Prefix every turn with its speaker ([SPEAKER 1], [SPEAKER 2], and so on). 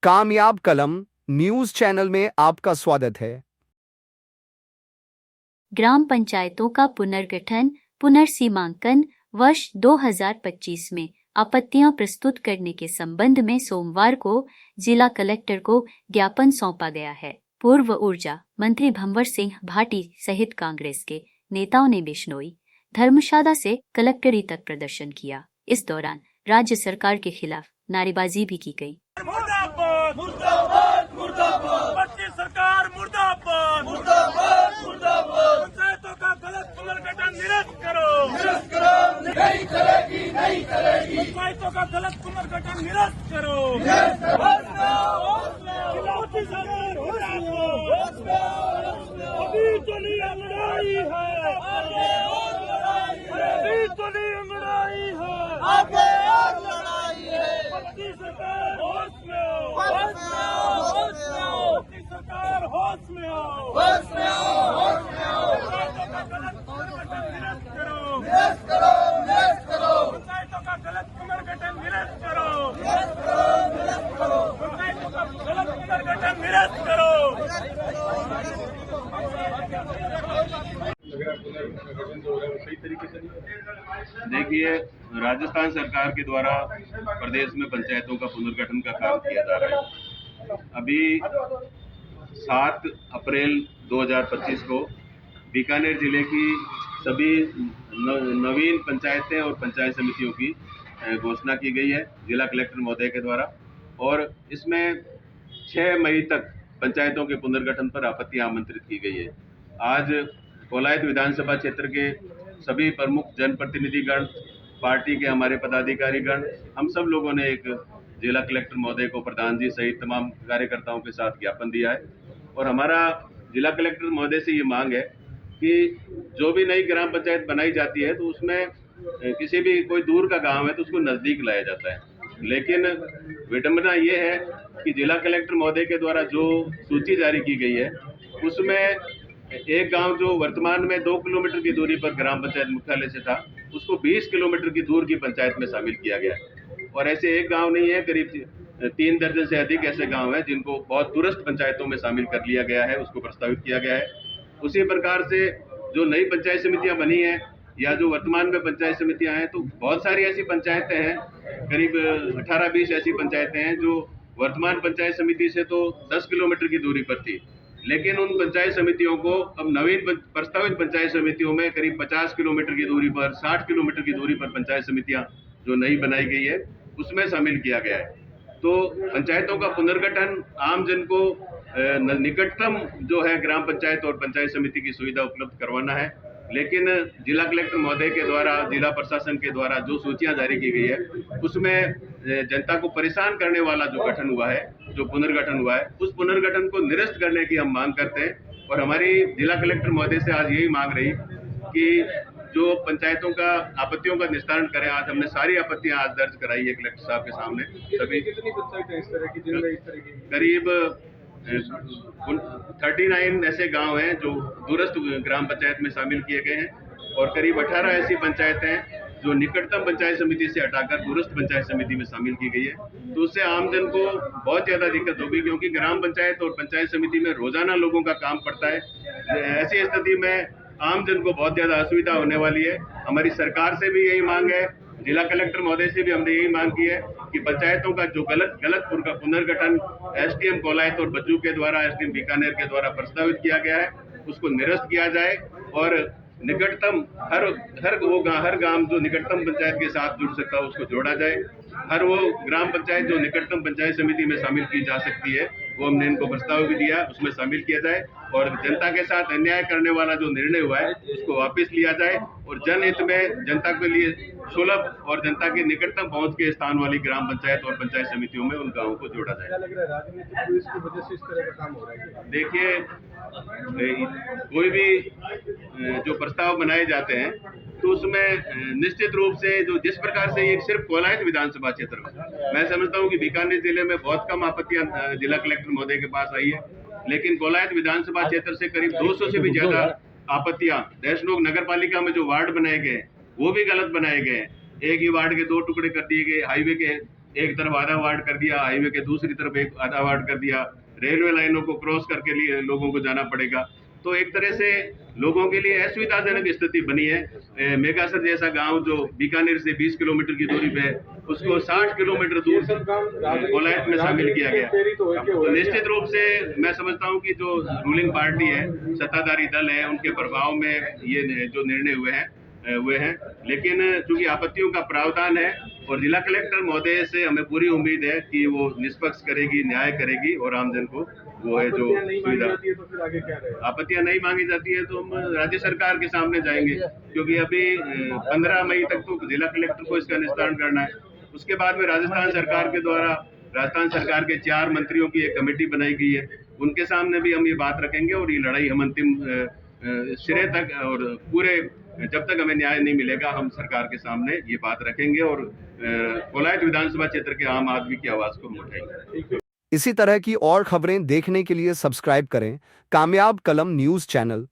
[SPEAKER 1] कामयाब कलम news channel में आपका स्वागत है।
[SPEAKER 2] ग्राम पंचायतों का पुनर्गठन पुनर्सीमांकन वर्ष 2025 में आपत्तियां प्रस्तुत करने के संबंध में सोमवार को जिला कलेक्टर को ज्ञापन सौंपा गया है। पूर्व ऊर्जा मंत्री भंवर सिंह भाटी सहित कांग्रेस के नेताओं ने बिश्नोई धर्मशाला से कलेक्टरी तक प्रदर्शन किया। इस दौरान राज्य सरकार के खिलाफ नारेबाजी भी की गई।
[SPEAKER 3] मुर्दाबाद मुर्दाबाद मुर्दाबाद बच्ची सरकार मुर्दाबाद मुर्दाबाद मुर्दाबाद पंचायतों का गलत पुनर्गठन निरस्त करो नहीं करेगी नहीं करेगी पंचायतों का गलत पुनर्गठन निरस्त करो मोदी सरकार अभी चली लड़ाई है अभी चली लड़ाई है आगे और लड़ाई है मोदी सरकार होश में आओ मोदी सरकार होश में आओ पंचायतों का गलत पुनर्गठन निरस्त करो पंचायतों का गलत पुनर्गठन निरस्त करो पंचायतों का गलत पुनर्गठन निरस्त करो।
[SPEAKER 4] देखिए, राजस्थान सरकार के द्वारा प्रदेश में पंचायतों का पुनर्गठन का काम किया जा रहा है। अभी 7 अप्रैल 2025 को बीकानेर जिले की सभी नवीन पंचायतें और पंचायत समितियों की घोषणा की गई है जिला कलेक्टर महोदय के द्वारा, और इसमें 6 मई तक पंचायतों के पुनर्गठन पर आपत्तियां आमंत्रित की गई है। आज कोलायत विधानसभा क्षेत्र के सभी प्रमुख जनप्रतिनिधिगण, पार्टी के हमारे पदाधिकारीगण, हम सब लोगों ने एक जिला कलेक्टर महोदय को, प्रधान जी सहित तमाम कार्यकर्ताओं के साथ ज्ञापन दिया है। और हमारा जिला कलेक्टर महोदय से ये मांग है कि जो भी नई ग्राम पंचायत बनाई जाती है तो उसमें किसी भी कोई दूर का गांव है तो उसको नज़दीक लाया जाता है, लेकिन विडंबना ये है कि जिला कलेक्टर महोदय के द्वारा जो सूची जारी की गई है उसमें एक गांव जो वर्तमान में 2 किलोमीटर की दूरी पर ग्राम पंचायत मुख्यालय से था, उसको 20 किलोमीटर की दूर की पंचायत में शामिल किया गया है। और ऐसे एक गांव नहीं है, करीब 3 दर्जन से अधिक ऐसे गांव हैं जिनको बहुत दूरस्थ पंचायतों में शामिल कर लिया गया है, उसको प्रस्तावित किया गया है। उसी प्रकार से जो नई पंचायत समितियां बनी हैं या जो वर्तमान में पंचायत समितियां हैं, तो बहुत सारी ऐसी पंचायतें हैं, करीब 18-20 ऐसी पंचायतें हैं जो वर्तमान पंचायत समिति से तो 10 किलोमीटर की दूरी पर थी, लेकिन उन पंचायत समितियों को अब नवीन प्रस्तावित पंचायत समितियों में करीब 50 किलोमीटर की दूरी पर, 60 किलोमीटर की दूरी पर पंचायत समितियां जो नई बनाई गई है उसमें शामिल किया गया है। तो पंचायतों का पुनर्गठन आम जन को निकटतम जो है ग्राम पंचायत और पंचायत समिति की सुविधा उपलब्ध करवाना है, लेकिन जिला कलेक्टर महोदय के द्वारा, जिला प्रशासन के द्वारा जो सूचियां जारी की गई है उसमें जनता को परेशान करने वाला जो गठन हुआ है, जो पुनर्गठन हुआ है, उस पुनर्गठन को निरस्त करने की हम मांग करते हैं। और हमारी जिला कलेक्टर महोदय से आज यही मांग रही कि जो पंचायतों का आपत्तियों का निस्तारण करें। आज हमने सारी आपत्तियां आज दर्ज कराई है कलेक्टर साहब के सामने। सभी
[SPEAKER 5] कितनी पंचायतें इस तरह की जिनमें इस तरह की
[SPEAKER 4] करीब 39 ऐसे गांव हैं जो दूरस्थ ग्राम पंचायत में शामिल किए गए हैं, और करीब 18 ऐसी पंचायतें हैं जो निकटतम पंचायत समिति से हटाकर दूरस्थ पंचायत समिति में शामिल की गई है। तो उससे आम जन को बहुत ज़्यादा दिक्कत होगी, क्योंकि ग्राम पंचायत और पंचायत समिति में रोजाना लोगों का काम पड़ता है। ऐसी स्थिति में आम जन को बहुत ज़्यादा असुविधा होने वाली है। हमारी सरकार से भी यही मांग है, जिला कलेक्टर महोदय से भी हमने यही मांग की है कि पंचायतों का जो गलत पुनर्गठन एसडीएम कोलायत और बज्जू के द्वारा, एसडीएम बीकानेर के द्वारा प्रस्तावित किया गया है उसको निरस्त किया जाए, और निकटतम हर गांव जो निकटतम पंचायत के साथ जुड़ सकता है उसको जोड़ा जाए। हर वो ग्राम पंचायत जो निकटतम पंचायत समिति में शामिल की जा सकती है वो हमने इनको प्रस्ताव भी दिया, उसमें शामिल किया जाए, और जनता के साथ अन्याय करने वाला जो निर्णय हुआ है उसको वापस लिया जाए, और जनहित में जनता के लिए सुलभ और जनता के निकटतम पहुंच के स्थान वाली ग्राम पंचायत और पंचायत समितियों में उन गांवों को जोड़ा जाए।
[SPEAKER 5] क्या लग रहा है राजनीतिक पुलिस की वजह से इस तरह का काम हो रहा है?
[SPEAKER 4] देखिए, कोई भी जो प्रस्ताव बनाए जाते हैं तो उसमें निश्चित रूप से जो जिस प्रकार से ये सिर्फ कोलायत विधानसभा क्षेत्र में, मैं समझता हूँ कि बीकानेर जिले में बहुत कम आपत्तियां जिला कलेक्टर महोदय के पास आई है, लेकिन कोलायत विधानसभा क्षेत्र से करीब 200 से भी ज्यादा आपत्तियां देशनोक नगर पालिका में जो वार्ड बनाए गए वो भी गलत बनाए गए हैं। एक ही वार्ड के 2 टुकड़े कर दिए गए, हाईवे के एक तरफ आधा वार्ड कर दिया, हाईवे के दूसरी तरफ एक आधा वार्ड कर दिया, रेलवे लाइनों को क्रॉस करके लिए लोगों को जाना पड़ेगा। तो एक तरह से लोगों के लिए असुविधाजनक स्थिति बनी है। मेगासर जैसा गांव जो बीकानेर से 20 किलोमीटर की दूरी पे है, उसको 60 किलोमीटर दूर कोलायत में शामिल किया गया। तो निश्चित रूप से मैं समझता हूं कि जो रूलिंग पार्टी है, सत्ताधारी दल है, उनके प्रभाव में ये जो निर्णय हुए हैं, लेकिन चूंकि आपत्तियों का प्रावधान है और जिला कलेक्टर महोदय से हमें पूरी उम्मीद है कि वो निष्पक्ष करेगी, न्याय करेगी और आमजन को वो है जो सुविधा। आपत्तियां नहीं मांगी जाती है तो हम राज्य सरकार के सामने जाएंगे, क्योंकि अभी 15 मई तक तो जिला कलेक्टर को इसका निस्तारण करना है। उसके बाद में राजस्थान सरकार के द्वारा राजस्थान सरकार के 4 मंत्रियों की एक कमेटी बनाई गई है, उनके सामने भी हम ये बात रखेंगे और ये लड़ाई हम अंतिम सिरे तक और पूरे जब तक हमें न्याय नहीं मिलेगा हम सरकार के सामने ये बात रखेंगे और कोलायत विधानसभा क्षेत्र के आम आदमी की आवाज को हम उठाएंगे।
[SPEAKER 1] इसी तरह की और खबरें देखने के लिए सब्सक्राइब करें कामयाब कलम न्यूज़ चैनल।